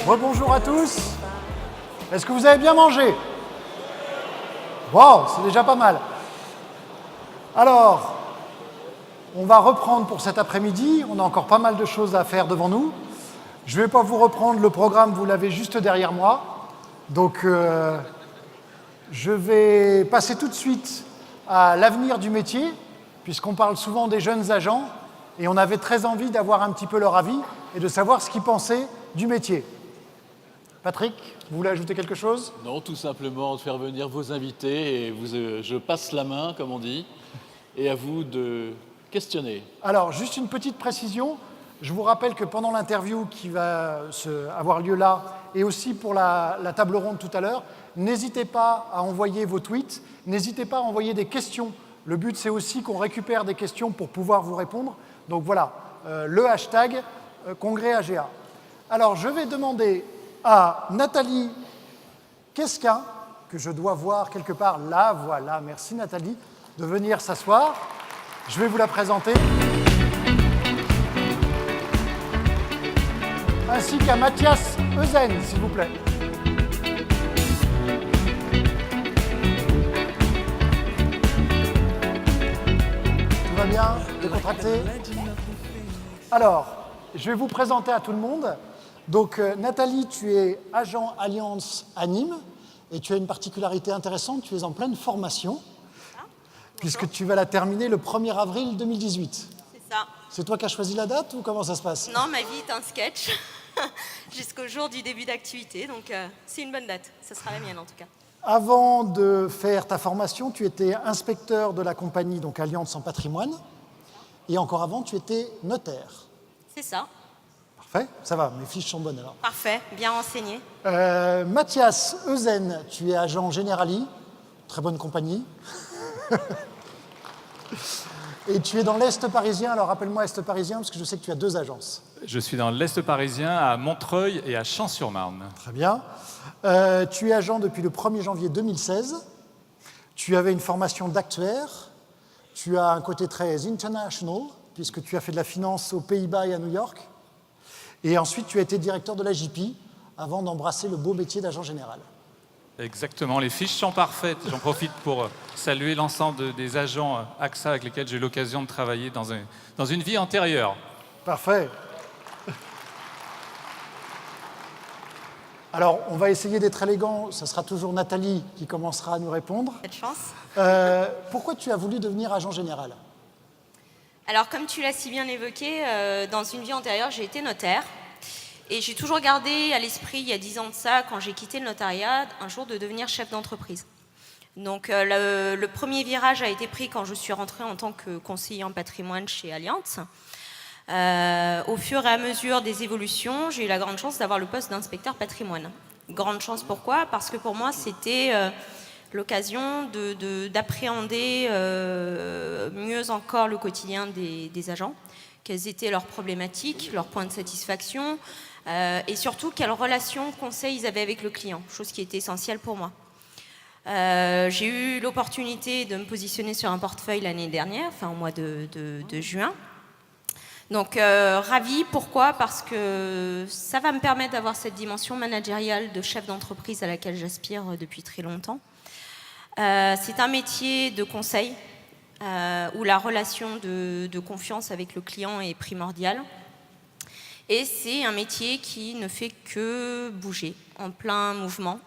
Rebonjour à tous. Est-ce que vous avez bien mangé? Wow, c'est déjà pas mal. Alors, on va reprendre pour cet après-midi. On a encore pas mal de choses à faire devant nous. Je ne vais pas vous reprendre le programme, vous l'avez juste derrière moi. Donc, je vais passer tout de suite à l'avenir du métier, puisqu'on parle souvent des jeunes agents, et on avait très envie d'avoir un petit peu leur avis et de savoir ce qu'ils pensaient du métier. Patrick, vous voulez ajouter quelque chose? Non, tout simplement de faire venir vos invités et je passe la main, comme on dit, et à vous de questionner. Alors, juste une petite précision. Je vous rappelle que pendant l'interview qui va avoir lieu là, et aussi pour la table ronde tout à l'heure, n'hésitez pas à envoyer vos tweets, n'hésitez pas à envoyer des questions. Le but, c'est aussi qu'on récupère des questions pour pouvoir vous répondre. Donc voilà, le hashtag Congrès AGA. Alors, je vais demander à Nathalie Quesquin, que je dois voir quelque part là, voilà, merci Nathalie, de venir s'asseoir. Je vais vous la présenter. Ainsi qu'à Mathias Eusen, s'il vous plaît. Tout va bien? Décontracté? Alors, je vais vous présenter à tout le monde. Donc, Nathalie, tu es agent Allianz à Nîmes et tu as une particularité intéressante, tu es en pleine formation, puisque tu vas la terminer le 1er avril 2018. C'est ça. C'est toi qui as choisi la date ou comment ça se passe? Non, ma vie est un sketch jusqu'au jour du début d'activité, donc c'est une bonne date. Ce sera la mienne en tout cas. Avant de faire ta formation, tu étais inspecteur de la compagnie donc Allianz en patrimoine et encore avant, tu étais notaire. C'est ça. Parfait, ça va, mes fiches sont bonnes alors. Parfait, bien renseigné. Mathias Eusen, tu es agent Generali, très bonne compagnie. Et tu es dans l'Est parisien, alors rappelle-moi Est parisien parce que je sais que tu as 2 agences. Je suis dans l'Est parisien, à Montreuil et à Champs-sur-Marne. Très bien. Tu es agent depuis le 1er janvier 2016. Tu avais une formation d'actuaire. Tu as un côté très international, puisque tu as fait de la finance aux Pays-Bas et à New York. Et ensuite, tu as été directeur de la JP avant d'embrasser le beau métier d'agent général. Exactement, les fiches sont parfaites. J'en profite pour saluer l'ensemble des agents AXA avec lesquels j'ai eu l'occasion de travailler dans une vie antérieure. Parfait. Alors, on va essayer d'être élégant. Ce sera toujours Nathalie qui commencera à nous répondre. Cette chance. Pourquoi tu as voulu devenir agent général? Alors, comme tu l'as si bien évoqué, dans une vie antérieure, j'ai été notaire. Et j'ai toujours gardé à l'esprit, il y a 10 ans de ça, quand j'ai quitté le notariat, un jour de devenir chef d'entreprise. Donc le premier virage a été pris quand je suis rentrée en tant que conseiller en patrimoine chez Allianz. Au fur et à mesure des évolutions, j'ai eu la grande chance d'avoir le poste d'inspecteur patrimoine. Grande chance pourquoi? Parce que pour moi, c'était l'occasion d'appréhender mieux encore le quotidien des agents. Quelles étaient leurs problématiques, leurs points de satisfaction, et surtout quelle relation conseil ils avaient avec le client, chose qui était essentielle pour moi. J'ai eu l'opportunité de me positionner sur un portefeuille l'année dernière, enfin au mois de juin. Donc ravie, pourquoi? Parce que ça va me permettre d'avoir cette dimension managériale de chef d'entreprise à laquelle j'aspire depuis très longtemps. C'est un métier de conseil où la relation de confiance avec le client est primordiale. Et c'est un métier qui ne fait que bouger, en plein mouvement.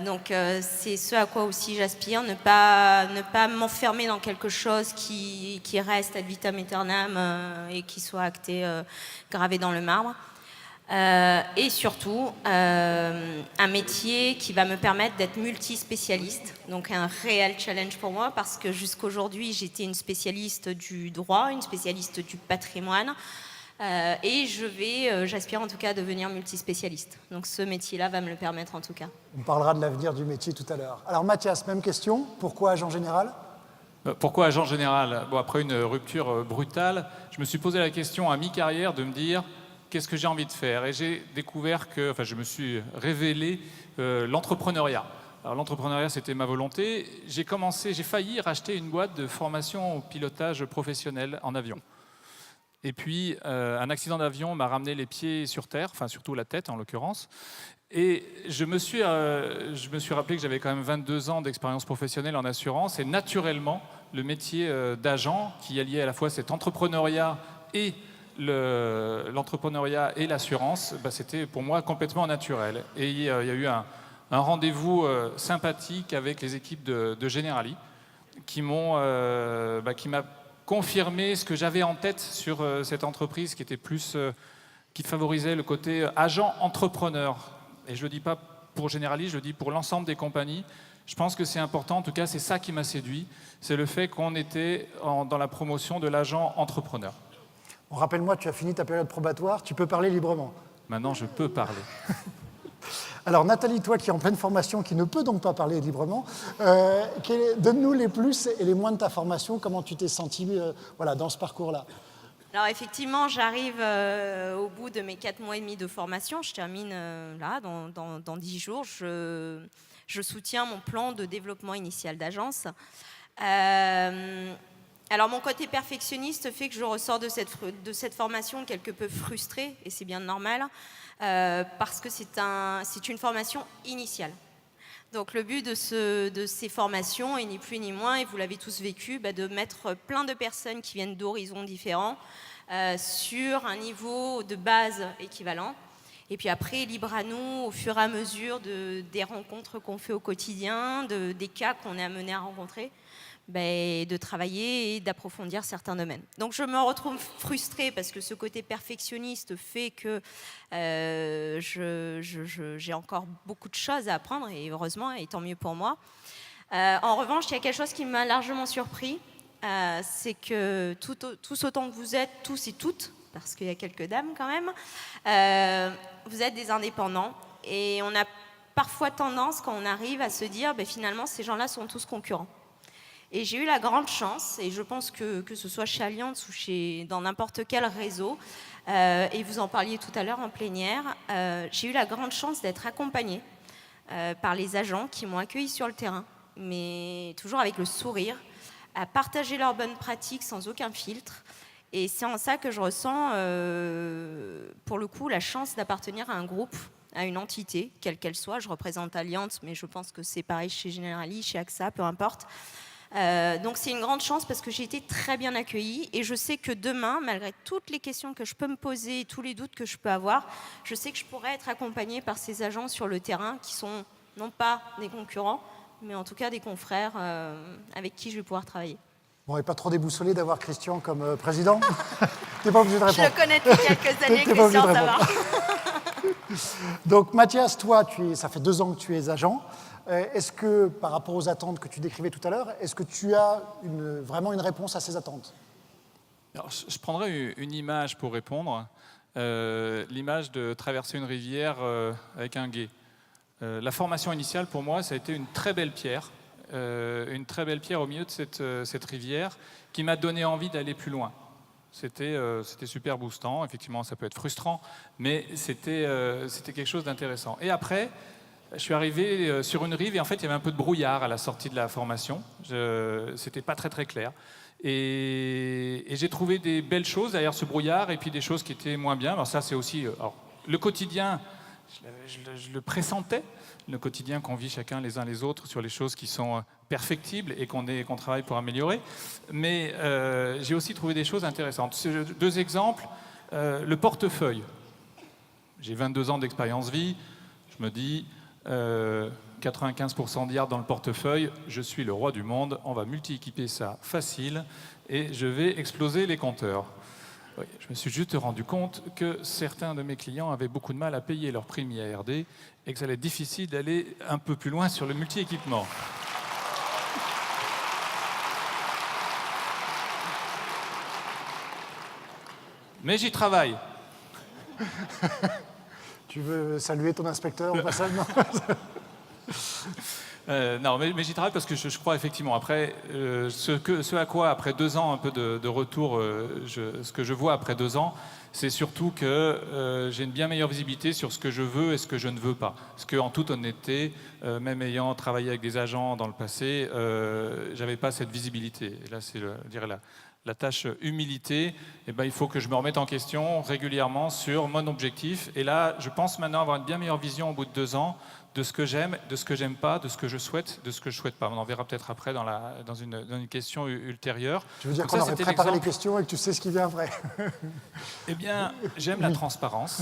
Donc c'est ce à quoi aussi j'aspire, ne pas m'enfermer dans quelque chose qui reste ad vitam aeternam et qui soit acté, gravé dans le marbre. Et surtout, un métier qui va me permettre d'être multispécialiste, donc un réel challenge pour moi, parce que jusqu'aujourd'hui, j'étais une spécialiste du droit, une spécialiste du patrimoine, et j'aspire en tout cas à devenir multispécialiste. Donc ce métier-là va me le permettre en tout cas. On parlera de l'avenir du métier tout à l'heure. Alors Mathias, même question, pourquoi agent général? Pourquoi agent général? Bon, après une rupture brutale, je me suis posé la question à mi-carrière de me dire qu'est-ce que j'ai envie de faire? Et j'ai découvert je me suis révélé l'entrepreneuriat. Alors l'entrepreneuriat, c'était ma volonté. J'ai failli racheter une boîte de formation au pilotage professionnel en avion. Et puis, un accident d'avion m'a ramené les pieds sur terre, enfin surtout la tête en l'occurrence. Et je me suis rappelé que j'avais quand même 22 ans d'expérience professionnelle en assurance. Et naturellement, le métier d'agent, qui alliait à la fois cet entrepreneuriat et l'entrepreneuriat et l'assurance, c'était pour moi complètement naturel. Et il y a eu un rendez-vous sympathique avec les équipes de Generali qui m'a confirmé ce que j'avais en tête sur cette entreprise qui était plus, qui favorisait le côté agent entrepreneur. Et je ne le dis pas pour Generali, je le dis pour l'ensemble des compagnies. Je pense que c'est important, en tout cas c'est ça qui m'a séduit, c'est le fait qu'on était dans la promotion de l'agent entrepreneur. Bon, rappelle-moi, tu as fini ta période probatoire, tu peux parler librement. Maintenant je peux parler. Alors Nathalie, toi qui es en pleine formation, qui ne peut donc pas parler librement, donne-nous les plus et les moins de ta formation, comment tu t'es sentie dans ce parcours-là. Alors effectivement, j'arrive au bout de mes 4 mois et demi de formation. Je termine là, dans 10 jours. Je soutiens mon plan de développement initial d'agence. Alors mon côté perfectionniste fait que je ressors de cette formation quelque peu frustrée, et c'est bien normal, parce que c'est une formation initiale. Donc le but de ces formations est ni plus ni moins, et vous l'avez tous vécu, de mettre plein de personnes qui viennent d'horizons différents sur un niveau de base équivalent. Et puis après, libre à nous, au fur et à mesure des rencontres qu'on fait au quotidien, des cas qu'on est amené à rencontrer, de travailler et d'approfondir certains domaines. Donc je me retrouve frustrée parce que ce côté perfectionniste fait que j'ai encore beaucoup de choses à apprendre, et heureusement, et tant mieux pour moi. En revanche, il y a quelque chose qui m'a largement surpris, c'est que tous autant que vous êtes, tous et toutes, parce qu'il y a quelques dames quand même, vous êtes des indépendants, et on a parfois tendance, quand on arrive, à se dire finalement ces gens-là sont tous concurrents. Et j'ai eu la grande chance, et je pense que ce soit chez Allianz ou dans n'importe quel réseau, et vous en parliez tout à l'heure en plénière, j'ai eu la grande chance d'être accompagnée par les agents qui m'ont accueillie sur le terrain, mais toujours avec le sourire, à partager leurs bonnes pratiques sans aucun filtre. Et c'est en ça que je ressens, pour le coup, la chance d'appartenir à un groupe, à une entité, quelle qu'elle soit. Je représente Allianz, mais je pense que c'est pareil chez Generali, chez AXA, peu importe. Donc c'est une grande chance parce que j'ai été très bien accueillie, et je sais que demain, malgré toutes les questions que je peux me poser et tous les doutes que je peux avoir, je sais que je pourrais être accompagnée par ces agents sur le terrain qui sont non pas des concurrents, mais en tout cas des confrères avec qui je vais pouvoir travailler. Bon, et pas trop déboussolé d'avoir Christian comme président. T'es pas obligé de répondre. Je le connais depuis quelques années, Christian, ça va. Donc Mathias, toi, ça fait 2 ans que tu es agent. Est-ce que, par rapport aux attentes que tu décrivais tout à l'heure, est-ce que tu as vraiment une réponse à ces attentes? Alors, je prendrais une image pour répondre. L'image de traverser une rivière avec un gué. La formation initiale, pour moi, ça a été une très belle pierre au milieu de cette rivière qui m'a donné envie d'aller plus loin. C'était super boostant. Effectivement, ça peut être frustrant, mais c'était quelque chose d'intéressant. Et après, je suis arrivé sur une rive et en fait, il y avait un peu de brouillard à la sortie de la formation. C'était pas très très clair. Et j'ai trouvé des belles choses derrière ce brouillard et puis des choses qui étaient moins bien. Alors ça, c'est aussi le quotidien. Je le pressentais, le quotidien qu'on vit chacun les uns les autres sur les choses qui sont perfectibles et qu'on travaille pour améliorer. Mais j'ai aussi trouvé des choses intéressantes. 2 exemples. Le portefeuille. J'ai 22 ans d'expérience vie. Je me dis, 95% d'IAR dans le portefeuille, je suis le roi du monde, on va multi-équiper ça facile et je vais exploser les compteurs. Oui, je me suis juste rendu compte que certains de mes clients avaient beaucoup de mal à payer leur prime IARD et que ça allait être difficile d'aller un peu plus loin sur le multi-équipement. Mais j'y travaille. Tu veux saluer ton inspecteur au passage? Non, mais j'y travaille parce que je crois effectivement. Après, ce à quoi, après 2 ans un peu de retour, ce que je vois après 2 ans, c'est surtout que j'ai une bien meilleure visibilité sur ce que je veux et ce que je ne veux pas. Parce qu'en toute honnêteté, même ayant travaillé avec des agents dans le passé, j'avais pas cette visibilité. Et là, c'est, je dirais, la tâche humilité, eh ben, il faut que je me remette en question régulièrement sur mon objectif. Et là, je pense maintenant avoir une bien meilleure vision au bout de 2 ans de ce que j'aime, de ce que j'aime pas, de ce que je souhaite, de ce que je souhaite pas. On en verra peut-être après dans une question ultérieure. Tu veux dire Donc qu'on ça, aurait c'était préparé les l'exemple. questions et que tu sais ce qui vient après? Eh bien, j'aime la transparence.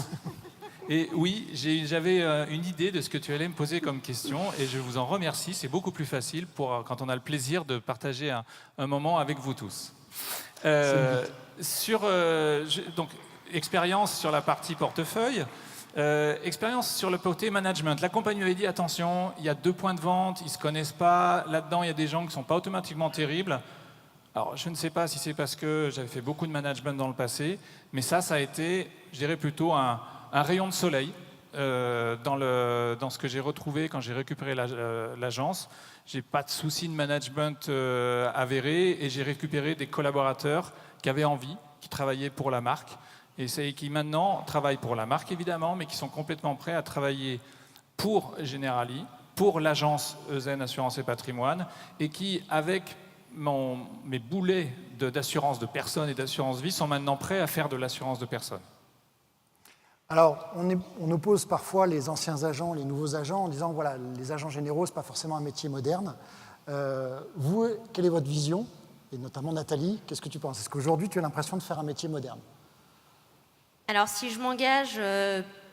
Et oui, j'avais une idée de ce que tu allais me poser comme question et je vous en remercie. C'est beaucoup plus facile quand on a le plaisir de partager un moment avec vous tous. Donc, expérience sur la partie portefeuille, expérience sur le côté management. La compagnie m'avait dit, attention, il y a 2 points de vente, ils ne se connaissent pas. Là-dedans, il y a des gens qui ne sont pas automatiquement terribles. Alors, je ne sais pas si c'est parce que j'avais fait beaucoup de management dans le passé, mais ça a été, je dirais plutôt un rayon de soleil dans ce que j'ai retrouvé quand j'ai récupéré l'agence. J'ai pas de souci de management avéré et j'ai récupéré des collaborateurs qui avaient envie, qui travaillaient pour la marque et qui maintenant travaillent pour la marque évidemment, mais qui sont complètement prêts à travailler pour Generali, pour l'agence Eusen Assurance et Patrimoine et qui, avec mes boulets d'assurance de personnes et d'assurance vie, sont maintenant prêts à faire de l'assurance de personnes. Alors, on oppose parfois les anciens agents, les nouveaux agents, en disant voilà, les agents généraux, ce n'est pas forcément un métier moderne. Vous, quelle est votre vision? Et notamment Nathalie, qu'est-ce que tu penses? Est-ce qu'aujourd'hui, tu as l'impression de faire un métier moderne? Alors, si je m'engage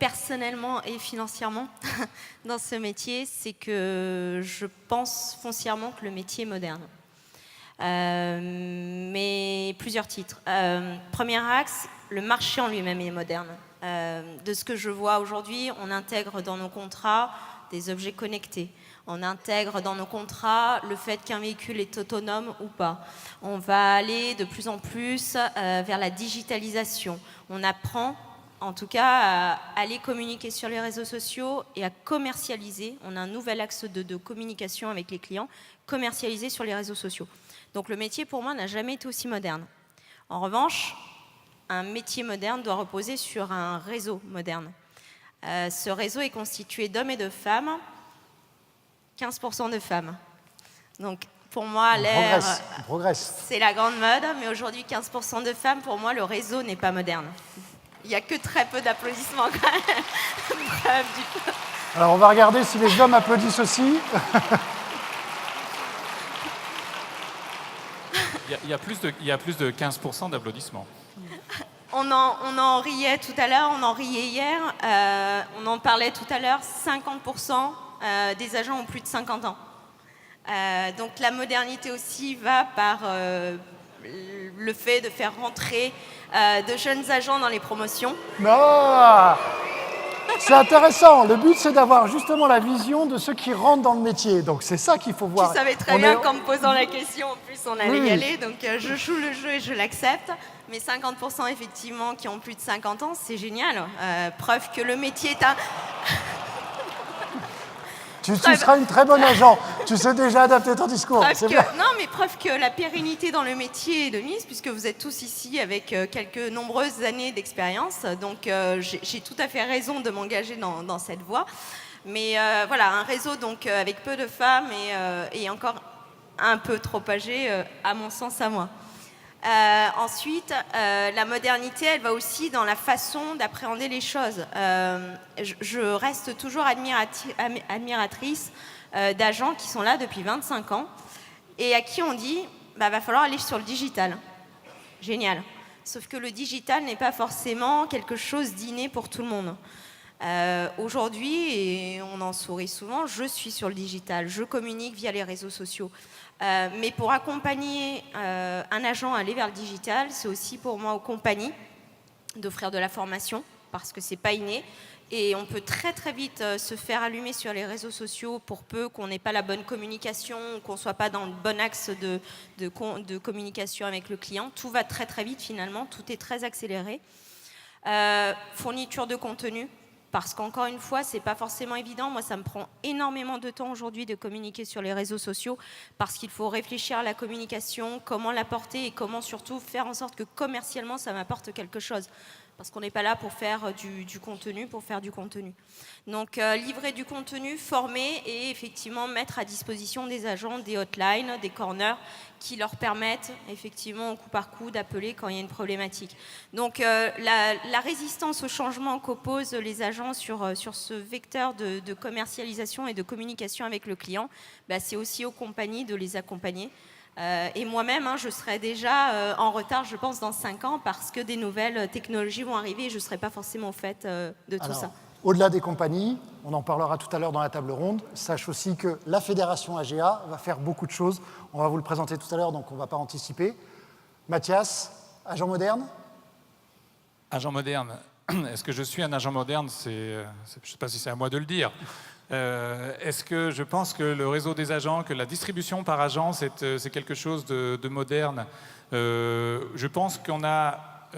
personnellement et financièrement dans ce métier, c'est que je pense foncièrement que le métier est moderne. Mais plusieurs titres. Premier axe, le marché en lui-même est moderne. De ce que je vois aujourd'hui, on intègre dans nos contrats des objets connectés. On intègre dans nos contrats le fait qu'un véhicule est autonome ou pas. On va aller de plus en plus vers la digitalisation. On apprend, en tout cas, à aller communiquer sur les réseaux sociaux et à commercialiser. On a un nouvel axe de communication avec les clients, commercialiser sur les réseaux sociaux. Donc le métier, pour moi, n'a jamais été aussi moderne. En revanche, un métier moderne doit reposer sur un réseau moderne. Ce réseau est constitué d'hommes et de femmes, 15% de femmes. Donc pour moi, On progresse. c'est la grande mode, mais aujourd'hui 15% de femmes, pour moi, le réseau n'est pas moderne. Il n'y a que très peu d'applaudissements quand même. Bref, du coup. Alors, on va regarder si les hommes applaudissent aussi. Il y a plus de 15% d'applaudissements. On en riait tout à l'heure, on en riait hier, on en parlait tout à l'heure, 50% des agents ont plus de 50 ans. Donc la modernité aussi va par le fait de faire rentrer de jeunes agents dans les promotions. Non! C'est intéressant. Le but, c'est d'avoir justement la vision de ceux qui rentrent dans le métier. Donc, c'est ça qu'il faut voir. Tu savais très bien qu'en me posant la question, en plus, on allait y aller. Donc, je joue le jeu et je l'accepte. Mais 50% effectivement qui ont plus de 50 ans, c'est génial. Preuve que le métier est un... Tu seras une très bonne agent. Tu sais déjà adapter ton discours. Preuve que la pérennité dans le métier est de mise, puisque vous êtes tous ici avec quelques nombreuses années d'expérience. Donc, j'ai tout à fait raison de m'engager dans cette voie. Mais voilà, un réseau donc avec peu de femmes et encore un peu trop âgées, à mon sens, à moi. Ensuite, la modernité, elle va aussi dans la façon d'appréhender les choses. Je reste toujours admiratrice d'agents qui sont là depuis 25 ans et à qui on dit va falloir aller sur le digital. Génial. Sauf que le digital n'est pas forcément quelque chose d'inné pour tout le monde. Aujourd'hui, et on en sourit souvent, je suis sur le digital, je communique via les réseaux sociaux. Mais pour accompagner un agent à aller vers le digital, c'est aussi pour moi aux compagnies d'offrir de la formation, parce que c'est pas inné. Et on peut très très vite se faire allumer sur les réseaux sociaux pour peu qu'on n'ait pas la bonne communication, qu'on ne soit pas dans le bon axe de communication avec le client. Tout va très très vite finalement, tout est très accéléré. Fourniture de contenu. Parce qu'encore une fois, ce n'est pas forcément évident. Moi, ça me prend énormément de temps aujourd'hui de communiquer sur les réseaux sociaux parce qu'il faut réfléchir à la communication, comment l'apporter et comment surtout faire en sorte que commercialement, ça m'apporte quelque chose. parce qu'on n'est pas là pour faire du contenu, pour faire du contenu. Donc livrer du contenu, former et effectivement mettre à disposition des agents, des hotlines, des corners qui leur permettent effectivement au coup par coup d'appeler quand il y a une problématique. Donc la résistance au changement qu'opposent les agents sur ce vecteur de commercialisation et de communication avec le client, c'est aussi aux compagnies de les accompagner. Et moi-même, je serai déjà en retard, je pense, dans 5 ans, parce que des nouvelles technologies vont arriver et je ne serai pas forcément au fait de tout ça. Au-delà des compagnies, on en parlera tout à l'heure dans la table ronde, sache aussi que la fédération AGA va faire beaucoup de choses. On va vous le présenter tout à l'heure, donc on ne va pas anticiper. Mathias, agent moderne ? Agent moderne. Est-ce que je suis un agent moderne ? Je ne sais pas si c'est à moi de le dire. Est-ce que je pense que le réseau des agents, que la distribution par agent, c'est quelque chose de moderne ? Je pense qu'on a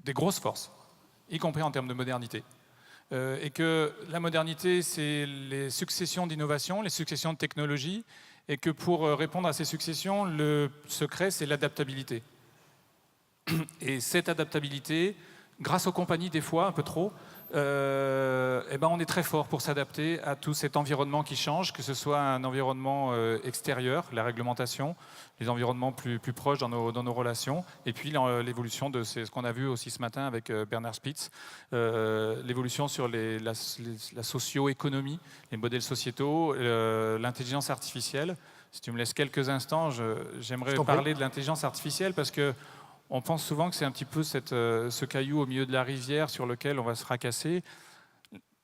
des grosses forces, y compris en termes de modernité. Et que la modernité, c'est les successions d'innovations, les successions de technologies, et que pour répondre à ces successions, le secret, c'est l'adaptabilité. Et cette adaptabilité, grâce aux compagnies, des fois, un peu trop, on est très fort pour s'adapter à tout cet environnement qui change, que ce soit un environnement extérieur, la réglementation, les environnements plus proches dans nos relations, et puis l'évolution de ce qu'on a vu aussi ce matin avec Bernard Spitz, l'évolution sur la socio-économie, les modèles sociétaux, l'intelligence artificielle. Si tu me laisses quelques instants, j'aimerais parler de l'intelligence artificielle parce que on pense souvent que c'est un petit peu ce caillou au milieu de la rivière sur lequel on va se fracasser.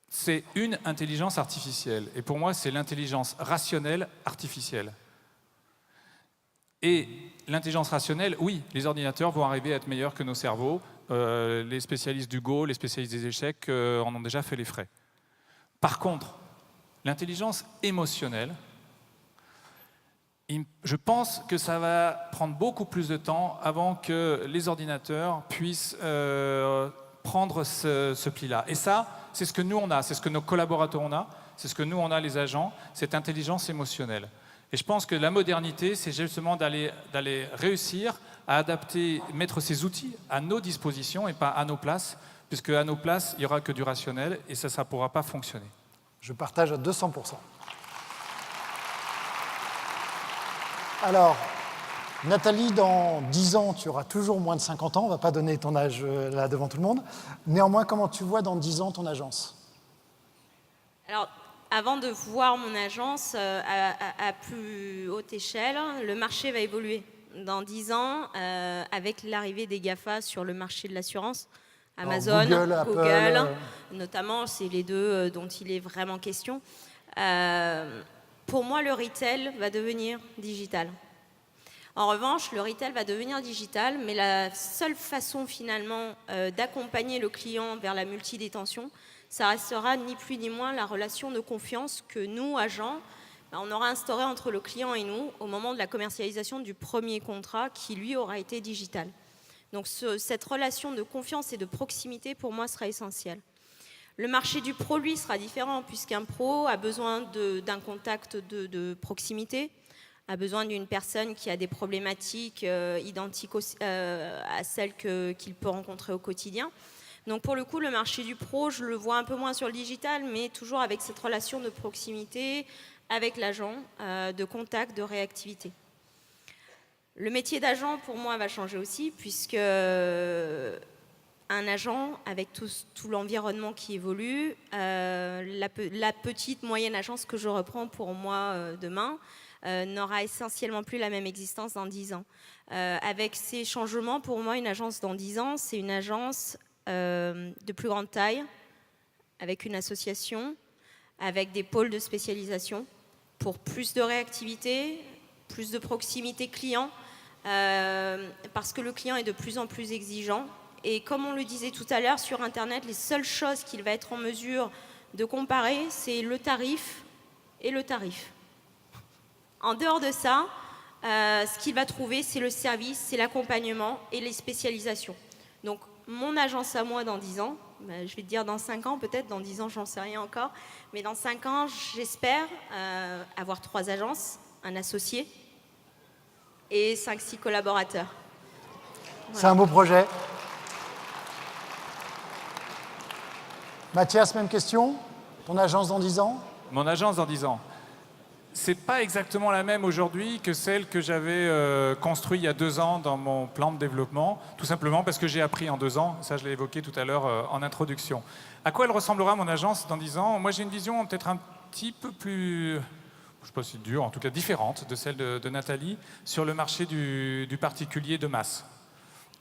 C'est une intelligence artificielle. Et pour moi, c'est l'intelligence rationnelle artificielle. Et l'intelligence rationnelle, oui, les ordinateurs vont arriver à être meilleurs que nos cerveaux. Les spécialistes du Go, les spécialistes des échecs en ont déjà fait les frais. Par contre, l'intelligence émotionnelle, je pense que ça va prendre beaucoup plus de temps avant que les ordinateurs puissent prendre ce pli-là. Et ça, c'est ce que nous, on a, c'est ce que nos collaborateurs ont, c'est ce que nous, on a, les agents, cette intelligence émotionnelle. Et je pense que la modernité, c'est justement d'aller réussir à adapter, mettre ces outils à nos dispositions et pas à nos places, puisque à nos places, il n'y aura que du rationnel et ça ne pourra pas fonctionner. Je partage à 200%. Alors, Nathalie, dans 10 ans, tu auras toujours moins de 50 ans. On ne va pas donner ton âge là devant tout le monde. Néanmoins, comment tu vois dans 10 ans ton agence ? Alors, avant de voir mon agence à plus haute échelle, le marché va évoluer. Dans 10 ans, avec l'arrivée des GAFA sur le marché de l'assurance, Amazon, Google, Apple, notamment, c'est les deux dont il est vraiment question. Pour moi, le retail va devenir digital. En revanche, le retail va devenir digital, mais la seule façon finalement d'accompagner le client vers la multidétention, ça restera ni plus ni moins la relation de confiance que nous, agents, on aura instaurée entre le client et nous au moment de la commercialisation du premier contrat qui, lui, aura été digital. Donc cette relation de confiance et de proximité, pour moi, sera essentielle. Le marché du pro, lui, sera différent, puisqu'un pro a besoin d'un contact de proximité, a besoin d'une personne qui a des problématiques identiques à celles qu'il peut rencontrer au quotidien. Donc pour le coup, le marché du pro, je le vois un peu moins sur le digital, mais toujours avec cette relation de proximité avec l'agent, de contact, de réactivité. Le métier d'agent, pour moi, va changer aussi, puisque un agent, avec tout l'environnement qui évolue, la petite, moyenne agence que je reprends pour moi demain, n'aura essentiellement plus la même existence dans 10 ans. Avec ces changements, pour moi, une agence dans 10 ans, c'est une agence de plus grande taille, avec une association, avec des pôles de spécialisation, pour plus de réactivité, plus de proximité client, parce que le client est de plus en plus exigeant. Et comme on le disait tout à l'heure, sur Internet, les seules choses qu'il va être en mesure de comparer, c'est le tarif et le tarif. En dehors de ça, ce qu'il va trouver, c'est le service, c'est l'accompagnement et les spécialisations. Donc, mon agence à moi dans 10 ans, je vais te dire dans 5 ans, peut-être, dans 10 ans, j'en sais rien encore, mais dans 5 ans, j'espère avoir 3 agences, un associé et 5-6 collaborateurs. Voilà. C'est un beau projet. Mathias, même question. Ton agence dans 10 ans? Mon agence dans 10 ans. C'est pas exactement la même aujourd'hui que celle que j'avais construite il y a 2 ans dans mon plan de développement, tout simplement parce que j'ai appris en 2 ans, ça je l'ai évoqué tout à l'heure en introduction. À quoi elle ressemblera mon agence dans 10 ans? Moi j'ai une vision peut-être un petit peu plus, je ne sais pas si dure, en tout cas différente de celle de Nathalie, sur le marché du particulier de masse.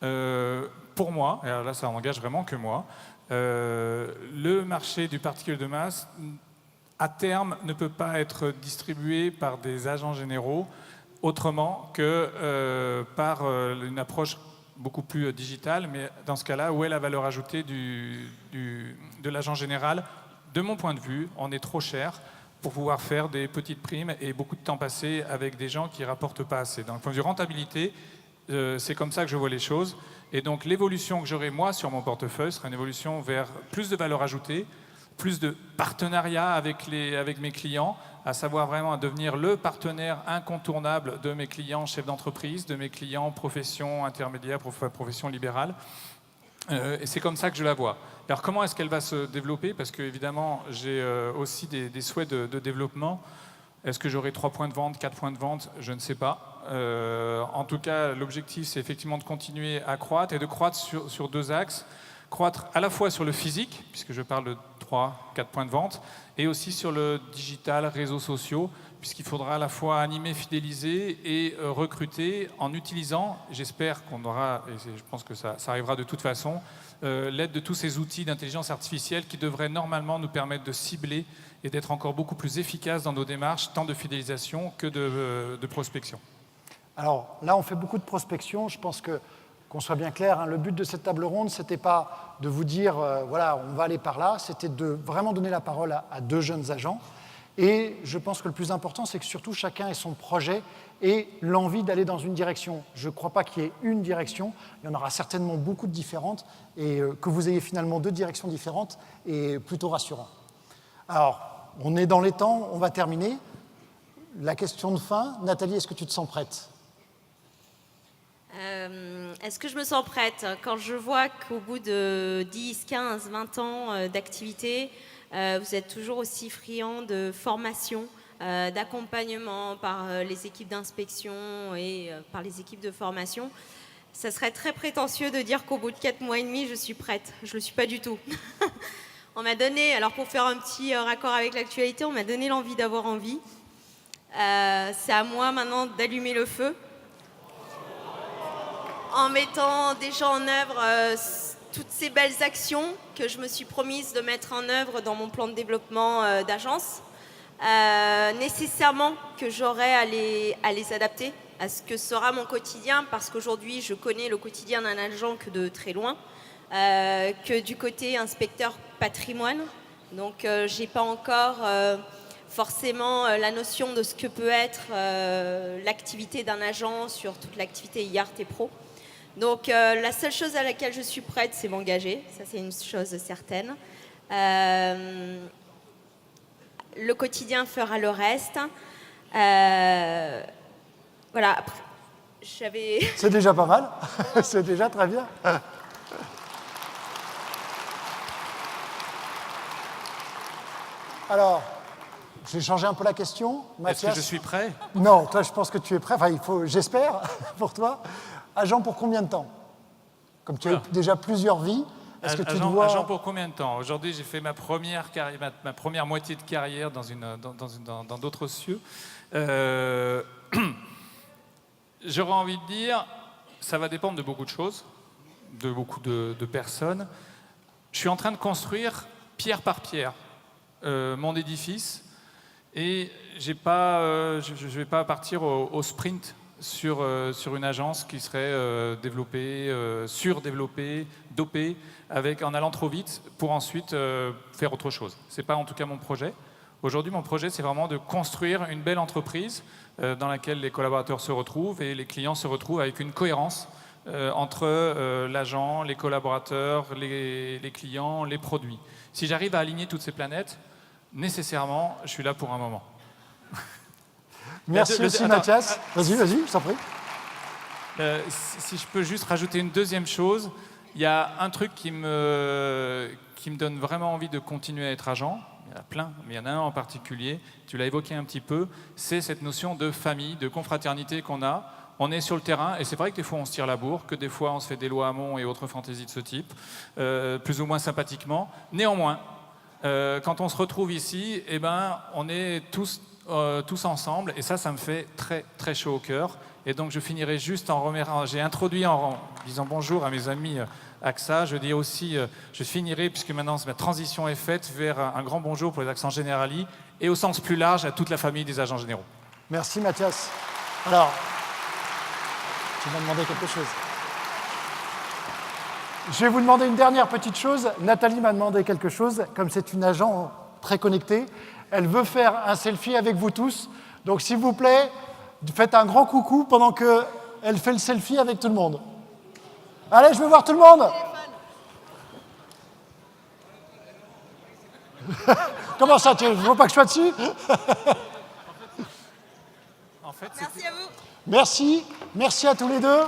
Pour moi, et alors là ça n'engage vraiment que moi, le marché du particulier de masse, à terme, ne peut pas être distribué par des agents généraux autrement que par une approche beaucoup plus digitale. Mais dans ce cas-là, où est la valeur ajoutée de l'agent général? De mon point de vue, on est trop cher pour pouvoir faire des petites primes et beaucoup de temps passé avec des gens qui ne rapportent pas assez. D'un point de vue rentabilité, c'est comme ça que je vois les choses. Et donc l'évolution que j'aurai moi sur mon portefeuille sera une évolution vers plus de valeur ajoutée, plus de partenariat avec mes clients, à savoir vraiment à devenir le partenaire incontournable de mes clients chefs d'entreprise, de mes clients profession intermédiaire, profession libérale. Et c'est comme ça que je la vois. Alors comment est-ce qu'elle va se développer? Parce qu'évidemment, j'ai aussi des souhaits de développement. Est-ce que j'aurai 3 points de vente, 4 points de vente? Je ne sais pas. En tout cas, l'objectif, c'est effectivement de continuer à croître et de croître sur 2 axes. Croître à la fois sur le physique, puisque je parle de 3-4 points de vente, et aussi sur le digital, réseaux sociaux, puisqu'il faudra à la fois animer, fidéliser et recruter en utilisant, j'espère qu'on aura, et je pense que ça arrivera de toute façon, l'aide de tous ces outils d'intelligence artificielle qui devraient normalement nous permettre de cibler et d'être encore beaucoup plus efficaces dans nos démarches, tant de fidélisation que de prospection. Alors là, on fait beaucoup de prospection. Je pense qu'on soit bien clair, hein, le but de cette table ronde, ce n'était pas de vous dire, voilà, on va aller par là, c'était de vraiment donner la parole à 2 jeunes agents. Et je pense que le plus important, c'est que surtout chacun ait son projet et l'envie d'aller dans une direction. Je ne crois pas qu'il y ait une direction, il y en aura certainement beaucoup de différentes, et que vous ayez finalement 2 directions différentes est plutôt rassurant. Alors, on est dans les temps, on va terminer. La question de fin, Nathalie, est-ce que tu te sens prête ? Est-ce que je me sens prête? Quand je vois qu'au bout de 10, 15, 20 ans d'activité, vous êtes toujours aussi friand de formation, d'accompagnement par les équipes d'inspection et par les équipes de formation, ça serait très prétentieux de dire qu'au bout de 4 mois et demi, je suis prête. Je ne le suis pas du tout. On m'a donné, alors pour faire un petit raccord avec l'actualité, on m'a donné l'envie d'avoir envie. C'est à moi maintenant d'allumer le feu, en mettant déjà en œuvre toutes ces belles actions que je me suis promise de mettre en œuvre dans mon plan de développement d'agence. Nécessairement que j'aurai à les adapter à ce que sera mon quotidien, parce qu'aujourd'hui, je connais le quotidien d'un agent que de très loin, que du côté inspecteur patrimoine. Donc, je n'ai pas encore forcément la notion de ce que peut être l'activité d'un agent sur toute l'activité IART et Pro. Donc la seule chose à laquelle je suis prête, c'est m'engager. Ça, c'est une chose certaine. Le quotidien fera le reste. Voilà. Après, c'est déjà pas mal. C'est déjà très bien. Alors, je vais changer un peu la question. Mathias. Est-ce que je suis prêt? Non, toi, je pense que tu es prêt. Enfin, j'espère, pour toi. Agent pour combien de temps? Comme tu as eu déjà plusieurs vies, est-ce que tu te vois... Agent pour combien de temps? Aujourd'hui, j'ai fait ma première moitié de carrière dans d'autres cieux. J'aurais envie de dire, ça va dépendre de beaucoup de choses, de beaucoup de personnes. Je suis en train de construire, pierre par pierre, mon édifice, et je ne vais pas partir au sprint sur une agence qui serait développée, surdéveloppée, dopée, en allant trop vite pour ensuite faire autre chose. Ce n'est pas en tout cas mon projet. Aujourd'hui, mon projet, c'est vraiment de construire une belle entreprise dans laquelle les collaborateurs se retrouvent et les clients se retrouvent avec une cohérence entre l'agent, les collaborateurs, les clients, les produits. Si j'arrive à aligner toutes ces planètes, nécessairement, je suis là pour un moment. Merci aussi, Mathias. Vas-y, je t'en prie. Si je peux juste rajouter une deuxième chose, il y a un truc qui qui me donne vraiment envie de continuer à être agent. Il y en a plein, mais il y en a un en particulier, tu l'as évoqué un petit peu, c'est cette notion de famille, de confraternité qu'on a. On est sur le terrain, et c'est vrai que des fois on se tire la bourre, que des fois on se fait des lois à mont et autres fantaisies de ce type, plus ou moins sympathiquement. Néanmoins, quand on se retrouve ici, eh ben, on est tous ensemble, et ça me fait très très chaud au cœur. Et donc je finirai juste en remerciant, j'ai introduit en disant bonjour à mes amis AXA, je dis aussi, je finirai, puisque maintenant ma transition est faite, vers un grand bonjour pour les accents Generali, et au sens plus large à toute la famille des agents généraux. Merci Mathias. Alors, tu m'as demandé quelque chose. Je vais vous demander une dernière petite chose. Nathalie m'a demandé quelque chose, comme c'est une agent très connectée. Elle veut faire un selfie avec vous tous. Donc s'il vous plaît, faites un grand coucou pendant qu'elle fait le selfie avec tout le monde. Allez, je veux voir tout le monde. Comment ça, tu ne veux pas que je sois dessus? En fait, Merci à vous. Merci à tous les deux,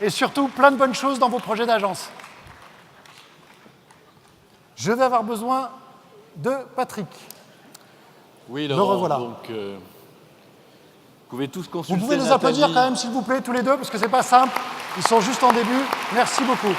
et surtout plein de bonnes choses dans vos projets d'agence. Je vais avoir besoin de Patrick. Oui, Le Laurent, revoilà. donc, vous pouvez tous Vous consulter pouvez les Nathalie. applaudir quand même, s'il vous plaît, tous les deux, parce que c'est pas simple. Ils sont juste en début. Merci beaucoup.